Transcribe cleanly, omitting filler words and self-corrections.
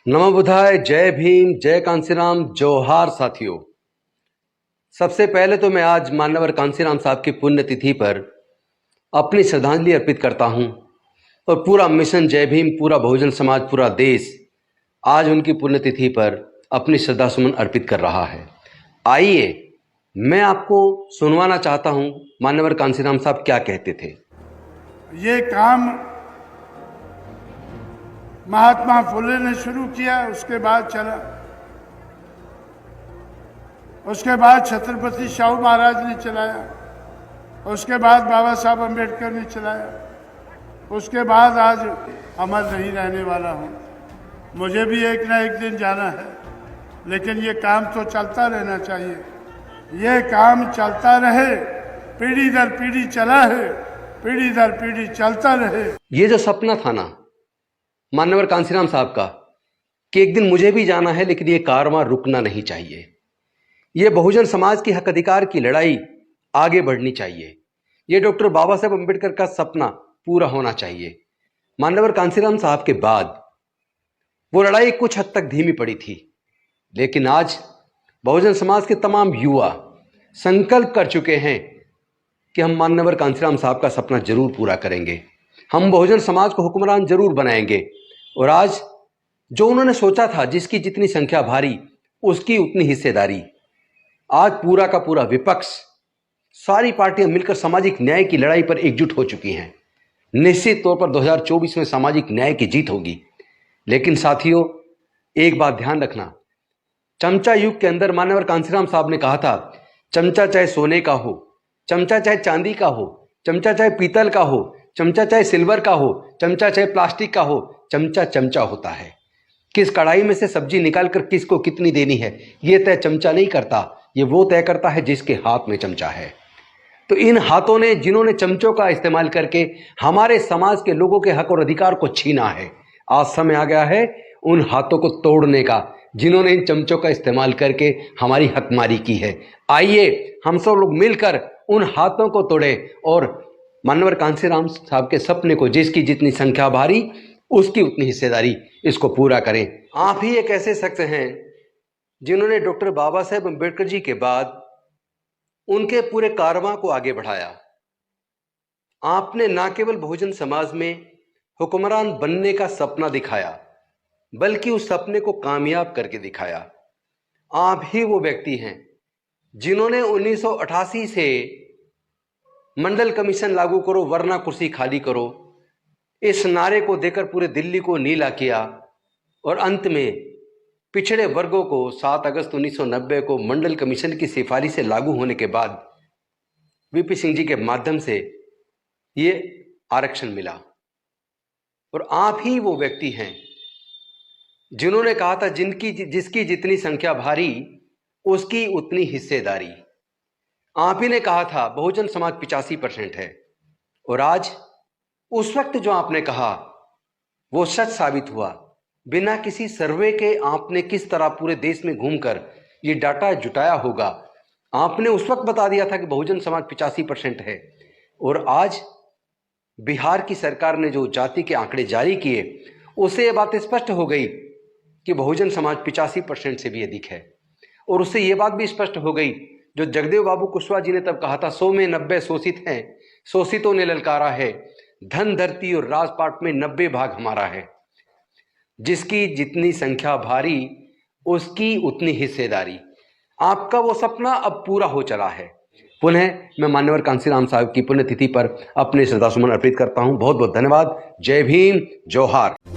नमो बुद्धाय, जय भीम, जय कांसीराम, जोहार साथियों। सबसे पहले तो मैं आज मान्यवर कांसीराम साहब की पुण्यतिथि पर अपनी श्रद्धांजलि अर्पित करता हूं और पूरा मिशन जय भीम, पूरा बहुजन समाज, पूरा देश आज उनकी पुण्यतिथि पर अपनी श्रद्धा सुमन अर्पित कर रहा है। आइए मैं आपको सुनवाना चाहता हूं मान्यवर कांसीराम साहब क्या कहते थे। ये काम महात्मा फुले ने शुरू किया, उसके बाद चला, उसके बाद छत्रपति शाहू महाराज ने चलाया, उसके बाद बाबा साहब अम्बेडकर ने चलाया, उसके बाद आज अमर नहीं रहने वाला हूँ। मुझे भी एक ना एक दिन जाना है, लेकिन ये काम तो चलता रहना चाहिए। ये काम चलता रहे, पीढ़ी दर पीढ़ी चला है, पीढ़ी दर पीढ़ी चलता रहे। ये जो सपना था ना मान्यवर कांसीराम साहब का कि एक दिन मुझे भी जाना है, लेकिन ये कारवां रुकना नहीं चाहिए। ये बहुजन समाज की हक अधिकार की लड़ाई आगे बढ़नी चाहिए। ये डॉक्टर बाबा साहब अम्बेडकर का सपना पूरा होना चाहिए। मान्यवर कांसीराम साहब के बाद वो लड़ाई कुछ हद तक धीमी पड़ी थी, लेकिन आज बहुजन समाज के तमाम युवा संकल्प कर चुके हैं कि हम मान्यवर कांसीराम साहब का सपना जरूर पूरा करेंगे। हम बहुजन समाज को हुक्मरान जरूर बनाएंगे। और आज जो उन्होंने सोचा था, जिसकी जितनी संख्या भारी उसकी उतनी हिस्सेदारी, आज पूरा का पूरा विपक्ष, सारी पार्टियां मिलकर सामाजिक न्याय की लड़ाई पर एकजुट हो चुकी हैं। निश्चित तौर पर 2024 में सामाजिक न्याय की जीत होगी। लेकिन साथियों, एक बात ध्यान रखना, चमचा युग के अंदर मान्यवर कांसीराम साहब ने कहा था, चमचा चाहे सोने का हो, चमचा चाहे चांदी का हो, चमचा चाहे पीतल का हो, चमचा चाहे सिल्वर का हो, चमचा चाहे प्लास्टिक का हो, चमचा चमचा होता है। किस कढ़ाई में से सब्जी निकालकर किसको कितनी देनी है, यह तय चमचा नहीं करता, ये वो तय करता है जिसके हाथ में चमचा है। तो इन हाथों ने, जिन्होंने चमचों का इस्तेमाल करके हमारे समाज के लोगों के हक और अधिकार को छीना है, आज समय आ गया है उन हाथों को तोड़ने का, जिन्होंने इन चमचों का इस्तेमाल करके हमारी हकमारी की है। आइए हम सब लोग मिलकर उन हाथों को तोड़े और मान्यवर कांसीराम साहब के सपने को, जिसकी जितनी संख्या भारी उसकी उतनी हिस्सेदारी, इसको पूरा करें। आप ही एक ऐसे शख्स हैं जिन्होंने डॉक्टर बाबा साहेब अम्बेडकर जी के बाद उनके पूरे कारवां को आगे बढ़ाया। आपने ना केवल बहुजन समाज में हुक्मरान बनने का सपना दिखाया, बल्कि उस सपने को कामयाब करके दिखाया। आप ही वो व्यक्ति हैं जिन्होंने 1988 से मंडल कमीशन लागू करो वरना कुर्सी खाली करो, इस नारे को देकर पूरे दिल्ली को नीला किया और अंत में पिछड़े वर्गों को 7 अगस्त 1990 को मंडल कमीशन की सिफारिश से लागू होने के बाद वीपी सिंह जी के माध्यम से ये आरक्षण मिला। और आप ही वो व्यक्ति हैं जिन्होंने कहा था, जिसकी जितनी संख्या भारी उसकी उतनी हिस्सेदारी। आप ही ने कहा था बहुजन समाज 85% है, और आज उस वक्त जो आपने कहा वो सच साबित हुआ। बिना किसी सर्वे के आपने किस तरह पूरे देश में घूमकर ये डाटा जुटाया होगा, आपने उस वक्त बता दिया था कि बहुजन समाज 85% है। और आज बिहार की सरकार ने जो जाति के आंकड़े जारी किए, उससे ये बात स्पष्ट हो गई कि बहुजन समाज 85% से भी अधिक है। और उससे ये बात भी स्पष्ट हो गई जो जगदेव बाबू कुशवाहा जी ने तब कहा था, 100 में 90 शोषित हैं, शोषितों ने ललकारा है, धन धरती और राजपाट में 90 भाग हमारा है। जिसकी जितनी संख्या भारी उसकी उतनी हिस्सेदारी। आपका वो सपना अब पूरा हो चला है। पुनः मैं मान्यवर कांसीराम साहब की पुण्यतिथि पर अपने श्रद्धा सुमन अर्पित करता हूं। बहुत बहुत धन्यवाद। जय भीम, जोहार।